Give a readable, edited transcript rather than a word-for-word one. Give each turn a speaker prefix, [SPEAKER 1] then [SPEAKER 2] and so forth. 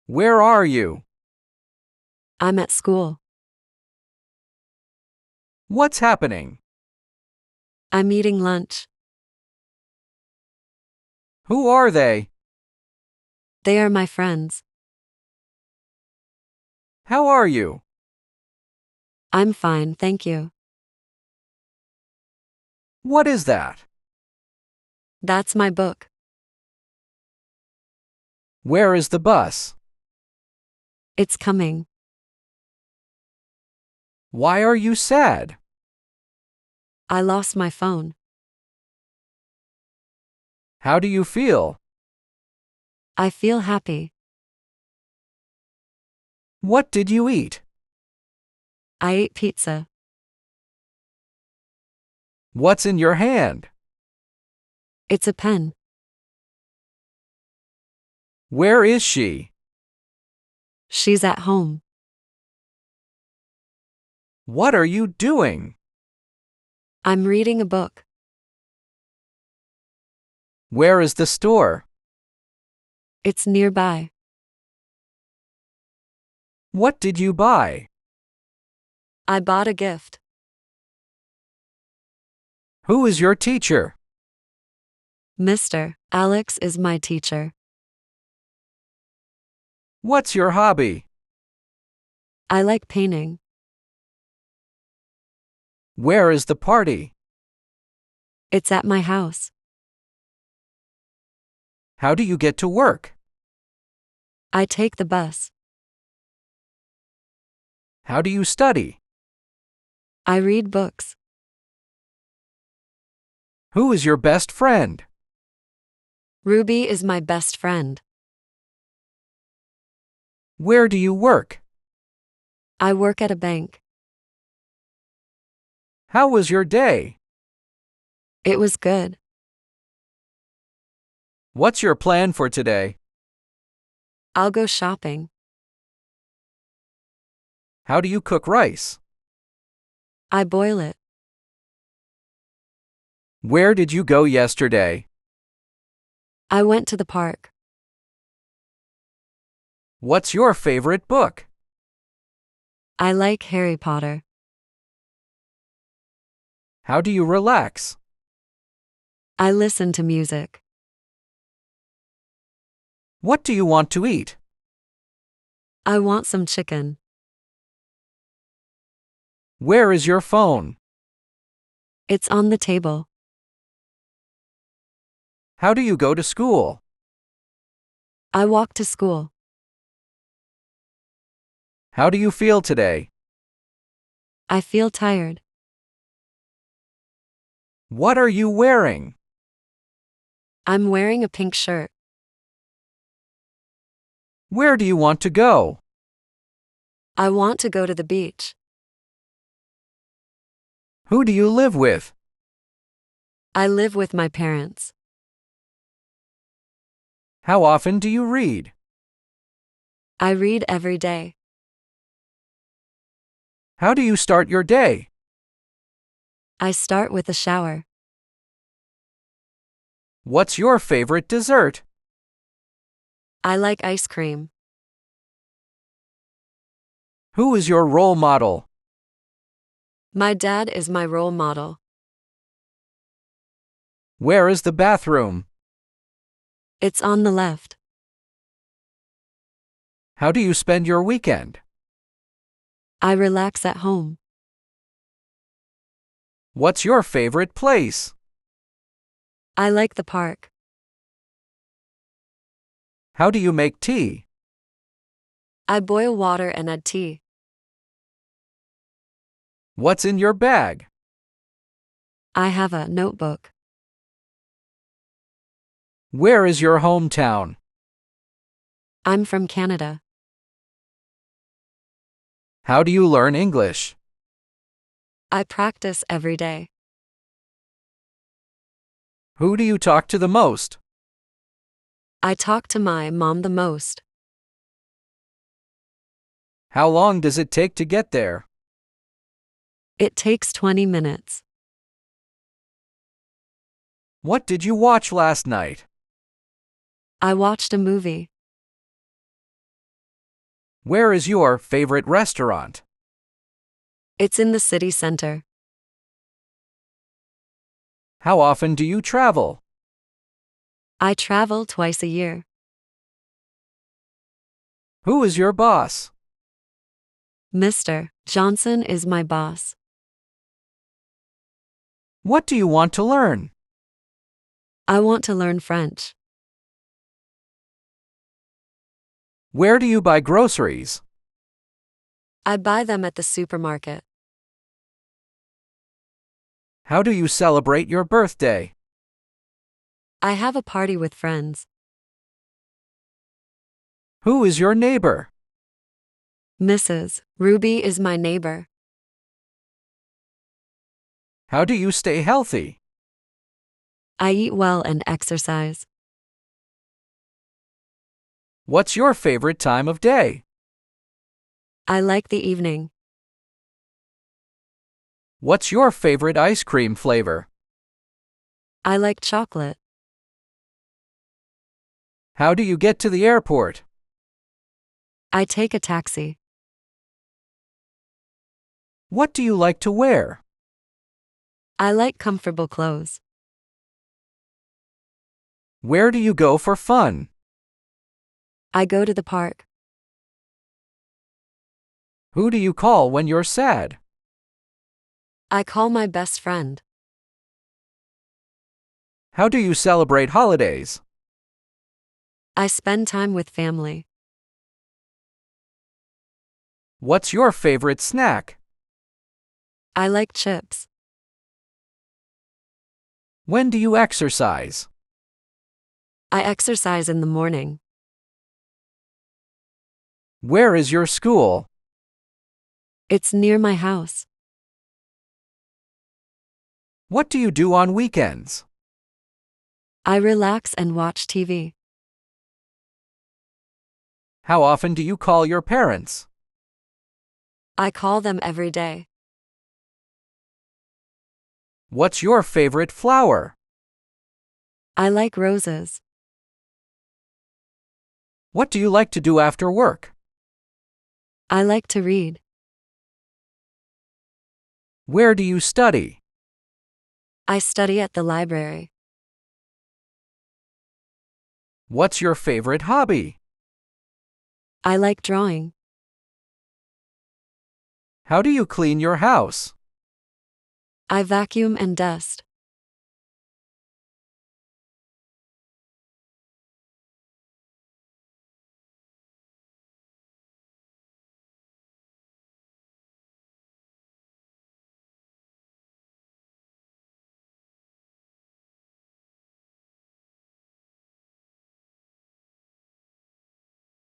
[SPEAKER 1] Where are you?
[SPEAKER 2] I'm at school.
[SPEAKER 1] What's happening?
[SPEAKER 2] I'm eating lunch.
[SPEAKER 1] Who are they?
[SPEAKER 2] They are my friends.
[SPEAKER 1] How are you?
[SPEAKER 2] I'm fine, thank you.
[SPEAKER 1] What is that?
[SPEAKER 2] That's my book.
[SPEAKER 1] Where is the bus?
[SPEAKER 2] It's coming.
[SPEAKER 1] Why are you sad?
[SPEAKER 2] I lost my phone.
[SPEAKER 1] How do you feel?
[SPEAKER 2] I feel happy.
[SPEAKER 1] What did you eat?
[SPEAKER 2] I ate pizza.
[SPEAKER 1] What's in your hand?
[SPEAKER 2] It's a pen.
[SPEAKER 1] Where is she?
[SPEAKER 2] She's at home.
[SPEAKER 1] What are you doing?
[SPEAKER 2] I'm reading a book.
[SPEAKER 1] Where is the store?
[SPEAKER 2] It's nearby.
[SPEAKER 1] What did you buy?
[SPEAKER 2] I bought a gift.
[SPEAKER 1] Who is your teacher?
[SPEAKER 2] Mr. Alex is my teacher.
[SPEAKER 1] What's your hobby?
[SPEAKER 2] I like painting.
[SPEAKER 1] Where is the party?
[SPEAKER 2] It's at my house.
[SPEAKER 1] How do you get to work?
[SPEAKER 2] I take the bus.
[SPEAKER 1] How do you study?
[SPEAKER 2] I read books.
[SPEAKER 1] Who is your best friend?
[SPEAKER 2] Ruby is my best friend.
[SPEAKER 1] Where do you work?
[SPEAKER 2] I work at a bank.
[SPEAKER 1] How was your day?
[SPEAKER 2] It was good.
[SPEAKER 1] What's your plan for today?
[SPEAKER 2] I'll go shopping.
[SPEAKER 1] How do you cook rice?
[SPEAKER 2] I boil it.
[SPEAKER 1] Where did you go yesterday?
[SPEAKER 2] I went to the park.
[SPEAKER 1] What's your favorite book?
[SPEAKER 2] I like Harry Potter.
[SPEAKER 1] How do you relax?
[SPEAKER 2] I listen to music.
[SPEAKER 1] What do you want to eat?
[SPEAKER 2] I want some chicken.
[SPEAKER 1] Where is your phone?
[SPEAKER 2] It's on the table.
[SPEAKER 1] How do you go to school?
[SPEAKER 2] I walk to school.
[SPEAKER 1] How do you feel today?
[SPEAKER 2] I feel tired.
[SPEAKER 1] What are you wearing?
[SPEAKER 2] I'm wearing a pink shirt.
[SPEAKER 1] Where do you want to go?
[SPEAKER 2] I want to go to the beach.
[SPEAKER 1] Who do you live with?
[SPEAKER 2] I live with my parents.
[SPEAKER 1] How often do you read?
[SPEAKER 2] I read every day.
[SPEAKER 1] How do you start your day?
[SPEAKER 2] I start with a shower.
[SPEAKER 1] What's your favorite dessert?
[SPEAKER 2] I like ice cream.
[SPEAKER 1] Who is your role model?
[SPEAKER 2] My dad is my role model.
[SPEAKER 1] Where is the bathroom?
[SPEAKER 2] It's on the left.
[SPEAKER 1] How do you spend your weekend?
[SPEAKER 2] I relax at home.
[SPEAKER 1] What's your favorite place?
[SPEAKER 2] I like the park.
[SPEAKER 1] How do you make tea?
[SPEAKER 2] I boil water and add tea.
[SPEAKER 1] What's in your bag?
[SPEAKER 2] I have a notebook.
[SPEAKER 1] Where is your hometown?
[SPEAKER 2] I'm from Canada.
[SPEAKER 1] How do you learn English?
[SPEAKER 2] I practice every day.
[SPEAKER 1] Who do you talk to the most?
[SPEAKER 2] I talk to my mom the most.
[SPEAKER 1] How long does it take to get there?
[SPEAKER 2] It takes 20 minutes.
[SPEAKER 1] What did you watch last night?
[SPEAKER 2] I watched a movie.
[SPEAKER 1] Where is your favorite restaurant?
[SPEAKER 2] It's in the city center.
[SPEAKER 1] How often do you travel?
[SPEAKER 2] I travel twice a year.
[SPEAKER 1] Who is your boss?
[SPEAKER 2] Mr. Johnson is my boss.
[SPEAKER 1] What do you want to learn?
[SPEAKER 2] I want to learn French.
[SPEAKER 1] Where do you buy groceries?
[SPEAKER 2] I buy them at the supermarket.
[SPEAKER 1] How do you celebrate your birthday?
[SPEAKER 2] I have a party with friends.
[SPEAKER 1] Who is your neighbor?
[SPEAKER 2] Mrs. Ruby is my neighbor.
[SPEAKER 1] How do you stay healthy?
[SPEAKER 2] I eat well and exercise.
[SPEAKER 1] What's your favorite time of day?
[SPEAKER 2] I like the evening.
[SPEAKER 1] What's your favorite ice cream flavor?
[SPEAKER 2] I like chocolate.
[SPEAKER 1] How do you get to the airport?
[SPEAKER 2] I take a taxi.
[SPEAKER 1] What do you like to wear?
[SPEAKER 2] I like comfortable clothes.
[SPEAKER 1] Where do you go for fun?
[SPEAKER 2] I go to the park.
[SPEAKER 1] Who do you call when you're sad?
[SPEAKER 2] I call my best friend.
[SPEAKER 1] How do you celebrate holidays?
[SPEAKER 2] I spend time with family.
[SPEAKER 1] What's your favorite snack?
[SPEAKER 2] I like chips.
[SPEAKER 1] When do you exercise?
[SPEAKER 2] I exercise in the morning.
[SPEAKER 1] Where is your school?
[SPEAKER 2] It's near my house.
[SPEAKER 1] What do you do on weekends?
[SPEAKER 2] I relax and watch TV.
[SPEAKER 1] How often do you call your parents?
[SPEAKER 2] I call them every day.
[SPEAKER 1] What's your favorite flower?
[SPEAKER 2] I like roses.
[SPEAKER 1] What do you like to do after work?
[SPEAKER 2] I like to read.
[SPEAKER 1] Where do you study?
[SPEAKER 2] I study at the library.
[SPEAKER 1] What's your favorite hobby?
[SPEAKER 2] I like drawing.
[SPEAKER 1] How do you clean your house?
[SPEAKER 2] I vacuum and dust.